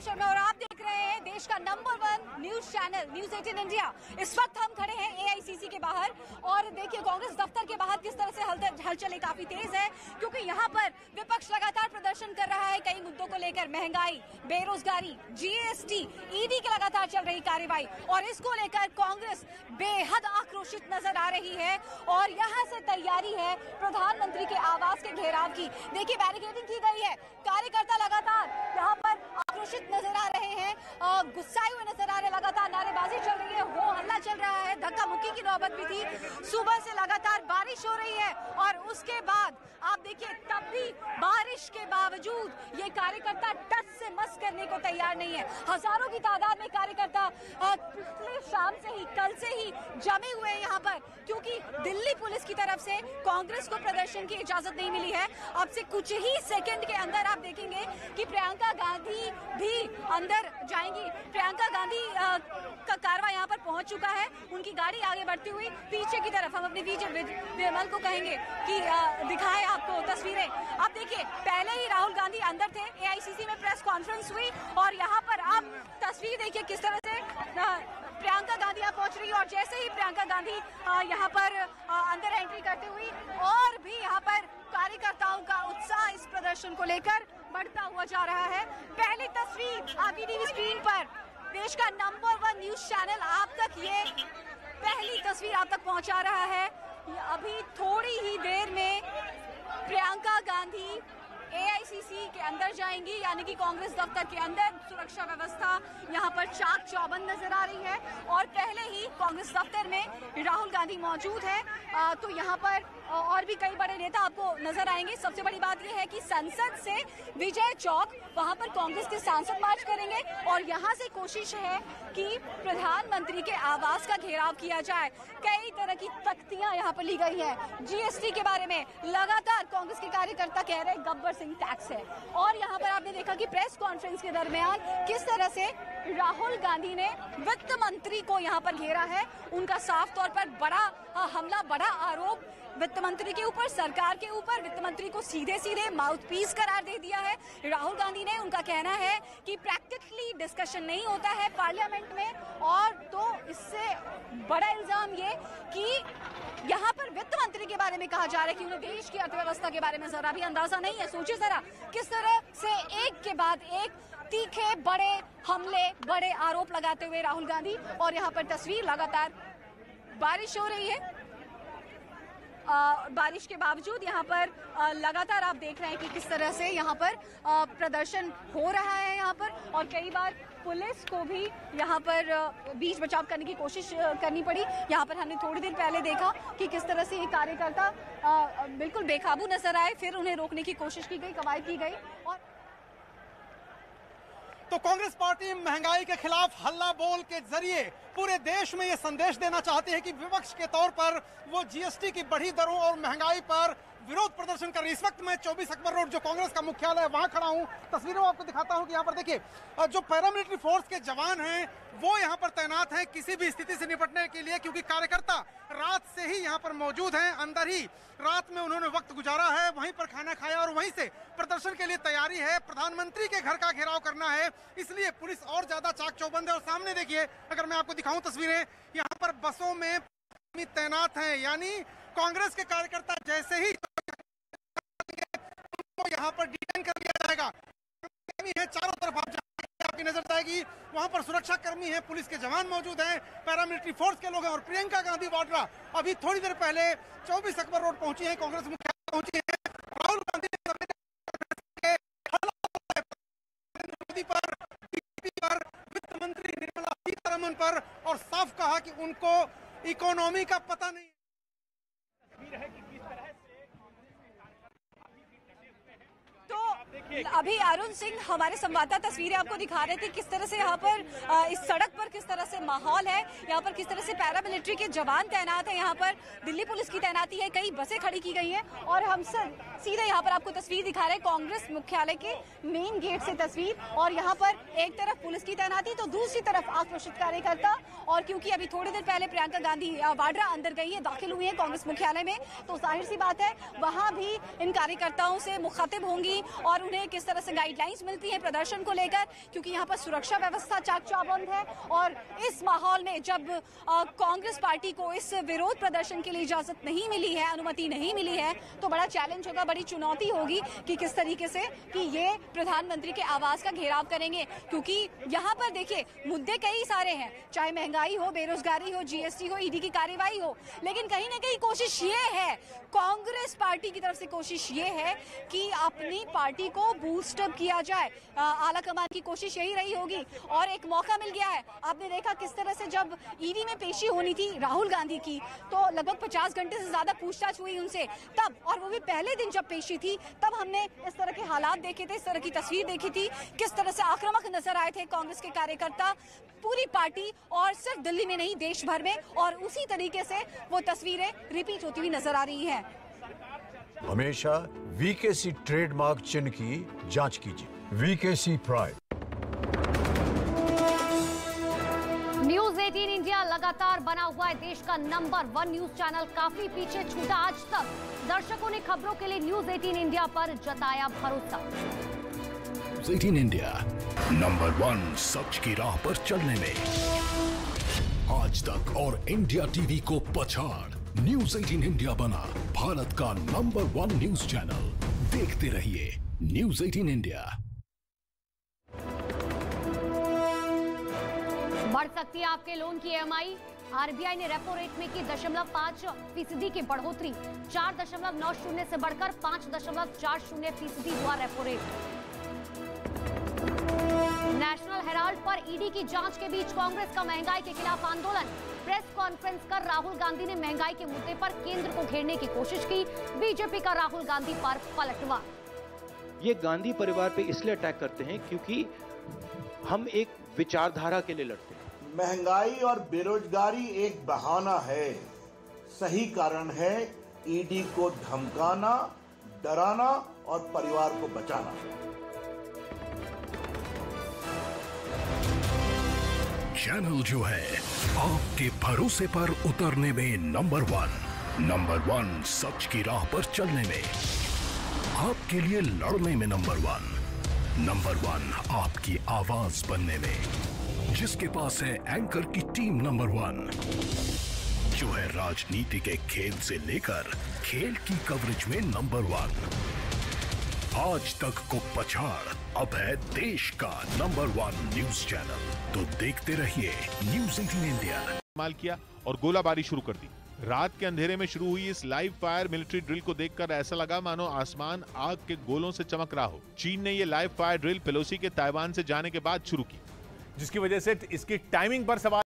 शर्मा और आप देख रहे हैं देश का number 1 news channel news 18 India. इस वक्त हम खड़े हैं एआईसीसी के बाहर और देखिए कांग्रेस दफ्तर के बाहर किस तरह से हलचल काफी तेज है, क्योंकि यहाँ पर विपक्ष लगातार प्रदर्शन कर रहा है कई मुद्दों को लेकर। महंगाई, बेरोजगारी, जीएसटी, ईडी की लगातार चल रही कार्रवाई और इसको लेकर कांग्रेस बेहद आक्रोशित नजर आ रही है और यहाँ से तैयारी है प्रधानमंत्री के आवास के घेराव की। देखिए बैरिकेडिंग की गई है, कार्यकर्ता लगातार यहाँ पर आक्रोशित नजर आ रहे हैं, गुस्साए हुए नजर आ रहे हैं, लगातार नारेबाजी चल रही है, हो हल्ला चल रहा है, धक्का मुक्की की नौबत भी थी। सुबह से लगातार बारिश हो रही है और उसके बाद आप देखिए तब भी बारिश के बावजूद ये कार्यकर्ता टस से मस करने को तैयार नहीं है। हजारों की तादाद में कार्यकर्ता पिछले शाम से ही, कल से ही जमे हुए हैं यहाँ पर, क्योंकि दिल्ली पुलिस की तरफ से कांग्रेस को प्रदर्शन की इजाजत नहीं मिली है। अब से कुछ ही सेकंड के अंदर आप देखेंगे कि प्रियंका गांधी भी अंदर जाएंगी। प्रियंका गांधी का कारवा यहाँ पर पहुंच चुका है, उनकी गाड़ी आगे बढ़ती हुई पीछे की तरफ। हम अपने विजय विमल को कहेंगे कि दिखाएं आपको तस्वीरें। अब देखिए पहले ही राहुल गांधी अंदर थे, एआईसीसी में प्रेस कॉन्फ्रेंस हुई और यहाँ पर आप तस्वीर देखिए किस तरह से प्रियंका गांधी यहाँ पहुंच रही है और जैसे ही प्रियंका गांधी यहाँ पर अंदर एंट्री करते हुई और भी यहाँ पर कार्यकर्ताओं का उत्साह इस प्रदर्शन को लेकर बढ़ता हुआ जा रहा है। पहली तस्वीर आपकी टीवी स्क्रीन पर, देश का नंबर 1 न्यूज चैनल आप तक ये पहली तस्वीर आप तक पहुंचा रहा है। अभी थोड़ी ही देर में प्रियंका गांधी एआईसीसी के अंदर जाएंगी, यानी कि कांग्रेस दफ्तर के अंदर। सुरक्षा व्यवस्था यहाँ पर चाक चौबंद नजर आ रही है और पहले ही कांग्रेस दफ्तर में राहुल गांधी मौजूद है। तो यहाँ पर और भी कई बड़े नेता आपको नजर आएंगे। सबसे बड़ी बात यह है कि संसद से विजय चौक, वहां पर कांग्रेस के सांसद मार्च करेंगे और यहाँ से कोशिश है कि प्रधानमंत्री के आवास का घेराव किया जाए। कई तरह की तख्तियां यहाँ पर ली गई है। जीएसटी के बारे में लगातार कांग्रेस के कार्यकर्ता कह रहे हैं गब्बर सिंह टैक्स है और यहाँ पर आपने देखा कि प्रेस कॉन्फ्रेंस के दरमियान किस तरह से राहुल गांधी ने वित्त मंत्री को यहाँ पर घेरा है। उनका साफ तौर पर बड़ा हमला, बड़ा आरोप वित्त मंत्री के ऊपर, सरकार के ऊपर। वित्त मंत्री को सीधे सीधे माउथपीस करार दे दिया है राहुल गांधी ने। उनका कहना है कि प्रैक्टिकली डिस्कशन नहीं होता है पार्लियामेंट में, और तो इससे बड़ा इल्जाम ये कि यहाँ पर वित्त मंत्री के बारे में कहा जा रहा है कि उन्हें देश की अर्थव्यवस्था के बारे में जरा भी अंदाजा नहीं है। सोचिए जरा किस तरह से एक के बाद एक तीखे बड़े हमले, बड़े आरोप लगाते हुए राहुल गांधी। और यहाँ पर तस्वीर लगातार बारिश हो रही है, बारिश के बावजूद यहाँ पर लगातार आप देख रहे हैं कि किस तरह से यहाँ पर प्रदर्शन हो रहा है यहाँ पर। और कई बार पुलिस को भी यहाँ पर बीच बचाव करने की कोशिश करनी पड़ी। यहाँ पर हमने थोड़ी देर पहले देखा कि किस तरह से ये कार्यकर्ता बिल्कुल बेकाबू नजर आए, फिर उन्हें रोकने की कोशिश की गई, कवायद की गई। और तो कांग्रेस पार्टी महंगाई के खिलाफ हल्ला बोल के जरिए पूरे देश में ये संदेश देना चाहती है कि विपक्ष के तौर पर वो जीएसटी की बढ़ी दरों और महंगाई पर विरोध प्रदर्शन कर रही है। इस वक्त मैं 24 अकबर रोड जो कांग्रेस का मुख्यालय है वहां खड़ा हूं। तस्वीरों में आपको दिखाता हूं कि यहाँ पर देखिए जो पैरामिलिट्री फोर्स के जवान हैं वो यहाँ पर तैनात हैं किसी भी स्थिति से निपटने के लिए, क्योंकि कार्यकर्ता रात से ही यहाँ पर मौजूद हैं। अंदर ही रात में उन्होंने वक्त गुजारा है, वहीं पर खाना खाया और वहीं से प्रदर्शन के लिए तैयारी है। प्रधानमंत्री के घर का घेराव करना है, इसलिए पुलिस और ज्यादा चाक चौबंद है। और सामने देखिए, अगर मैं आपको दिखाऊं तस्वीरें, यहाँ पर बसों में तैनात हैं, यानी कांग्रेस के कार्यकर्ता जैसे ही उनको यहाँ पर डिटेन कर लिया जाएगा। है चारों तरफ आप आपकी नजर जाएगी, वहां पर सुरक्षा कर्मी हैं, पुलिस के जवान मौजूद हैं, पैरामिलिट्री फोर्स के लोग हैं। और प्रियंका गांधी वाड्रा अभी थोड़ी देर पहले 24 अकबर रोड पहुंची है, कांग्रेस मुख्यालय पहुंची है। राहुल गांधी पर, वित्त मंत्री निर्मला सीतारमण पर और साफ कहा कि उनको इकोनॉमी का पता नहीं। अभी अरुण सिंह हमारे संवाददाता तस्वीरें आपको दिखा रहे थे किस तरह से यहाँ पर इस सड़क पर किस तरह से माहौल है, यहाँ पर किस तरह से पैरामिलिट्री के जवान तैनात है, यहाँ पर दिल्ली पुलिस की तैनाती है, कई बसें खड़ी की गई हैं। और हम सीधे यहाँ पर आपको तस्वीर दिखा रहे हैं कांग्रेस मुख्यालय के मेन गेट से तस्वीर, और यहाँ पर एक तरफ पुलिस की तैनाती तो दूसरी तरफ आक्रोशित कार्यकर्ता। और क्योंकि अभी थोड़ी देर पहले प्रियंका गांधी वाड्रा अंदर गई है, दाखिल हुई है कांग्रेस मुख्यालय में, तो जाहिर सी बात है वहां भी इन कार्यकर्ताओं से मुखातिब होंगी और उन्हें हमें किस तरह से गाइडलाइंस मिलती हैं प्रदर्शन को लेकर, क्योंकि यहाँ पर सुरक्षा व्यवस्था चाक चौबंद है। और इस माहौल में जब कांग्रेस पार्टी को इस विरोध प्रदर्शन के लिए इजाजत नहीं मिली है, अनुमति नहीं मिली है, तो बड़ा चैलेंज होगा, बड़ी चुनौती होगी कि किस तरीके से कि ये प्रधानमंत्री के आवास का घेराव करेंगे। क्योंकि यहाँ पर देखिए मुद्दे कई सारे हैं, चाहे महंगाई हो, बेरोजगारी हो, जीएसटी हो, ईडी की कार्रवाई हो, लेकिन कहीं ना कहीं कोशिश ये है, कांग्रेस पार्टी की तरफ से कोशिश ये है कि अपनी पार्टी को बूस्ट अप किया जाए। आला कमान की कोशिश यही रही होगी और एक मौका मिल गया है। आपने देखा किस तरह से जब ईडी में पेशी होनी थी राहुल गांधी की, तो लगभग 50 घंटे से ज्यादा पूछताछ हुई उनसे तब, और वो भी पहले दिन जब पेशी थी तब हमने इस तरह के हालात देखे थे, इस तरह की तस्वीर देखी थी, किस तरह से आक्रामक नजर आए थे कांग्रेस के कार्यकर्ता, पूरी पार्टी, और सिर्फ दिल्ली में नहीं देश भर में, और उसी तरीके से वो तस्वीरें रिपीट होती हुई नजर आ रही हैं। हमेशा वीकेसी ट्रेडमार्क चिन्ह की जांच कीजिए। वीकेसी प्राइड। न्यूज 18 इंडिया लगातार बना हुआ है देश का नंबर 1 न्यूज चैनल। काफी पीछे छूटा आज तक। दर्शकों ने खबरों के लिए न्यूज 18 इंडिया पर जताया भरोसा। न्यूज 18 इंडिया नंबर 1 सच की राह पर चलने में। आज तक और इंडिया टीवी को पछाड़ न्यूज 18 इंडिया बना भारत का नंबर 1 न्यूज चैनल। देखते रहिए न्यूज 18 इंडिया। बढ़ सकती है आपके लोन की EMI। आरबीआई ने रेपो रेट में की 0.5% की बढ़ोतरी। 4.90 से बढ़कर 5.40% हुआ रेपो रेट। नेशनल हेराल्ड पर ईडी की जांच के बीच कांग्रेस का महंगाई के खिलाफ आंदोलन। प्रेस कॉन्फ्रेंस कर राहुल गांधी ने महंगाई के मुद्दे पर केंद्र को घेरने की कोशिश की। बीजेपी का राहुल गांधी पर पलटवार। ये गांधी परिवार पे इसलिए अटैक करते हैं क्योंकि हम एक विचारधारा के लिए लड़ते हैं। महंगाई और बेरोजगारी एक बहाना है, सही कारण है ईडी को धमकाना, डराना और परिवार को बचाना। चैनल जो है आपके भरोसे पर उतरने में नंबर 1 सच की राह पर चलने में, आपके लिए लड़ने में नंबर 1 आपकी आवाज बनने में, जिसके पास है एंकर की टीम नंबर 1, जो है राजनीति के खेल से लेकर खेल की कवरेज में नंबर 1। आज तक को पछाड़ अब है देश का नंबर 1 न्यूज चैनल। तो देखते रहिए न्यूज 18 इंडिया। इस्तेमाल किया और गोलाबारी शुरू कर दी। रात के अंधेरे में शुरू हुई इस लाइव फायर मिलिट्री ड्रिल को देखकर ऐसा लगा मानो आसमान आग के गोलों से चमक रहा हो। चीन ने ये लाइव फायर ड्रिल पेलोसी के ताइवान से जाने के बाद शुरू की, जिसकी वजह से इसकी टाइमिंग पर सवाल